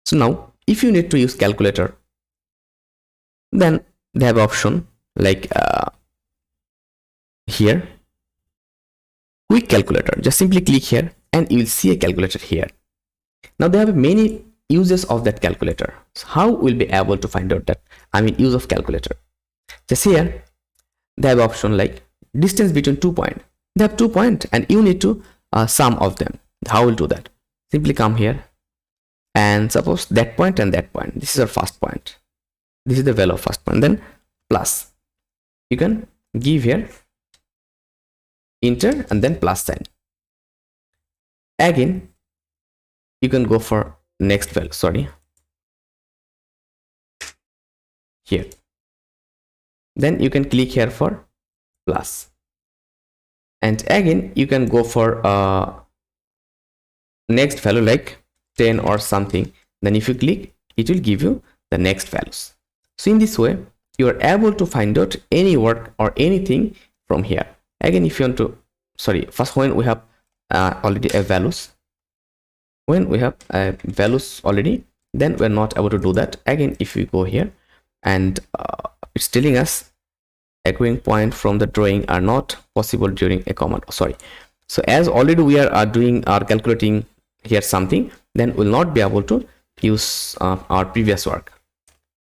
So now if you need to use calculator, then they have option like here, quick calculator. Just simply click here and you will see a calculator here. Now they have many uses of that calculator. So how we'll be able to find out that use of calculator? Just here they have option like distance between 2 points. They have 2 points and you need to sum of them. How will do that? Simply come here and suppose that point and that point. This is our first point. This is the value of first point. Then plus. You can give here enter and then plus sign. Again, you can go for next value. Sorry. Here. Then you can click here for plus. And again, you can go for next value like 10 or something. Then if you click, it will give you the next values. So in this way, you are able to find out any work or anything from here. Again, if you want to, first when we have already a values, when we have values already, then we're not able to do that. Again, if we go here and it's telling us echoing point from the drawing are not possible during a command. So as already we are doing our calculating here something, then we'll not be able to use our previous work.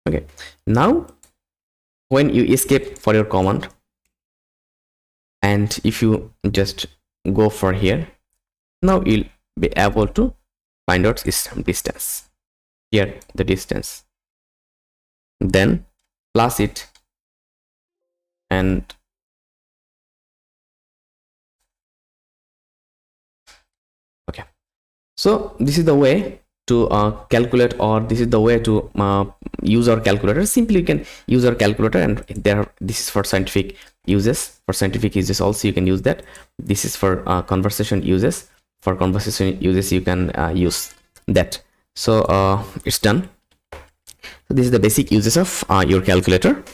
Okay, now when you escape for your command and if you just go for here, now you'll be able to find out distance. Here the distance, then plus it, and okay, so this is the way to calculate, or this is the way to use our calculator. Simply you can use our calculator, and this is for scientific uses. For scientific uses also you can use that. This is for conversation uses. For conversation uses you can use that. So it's done. So this is the basic uses of your calculator.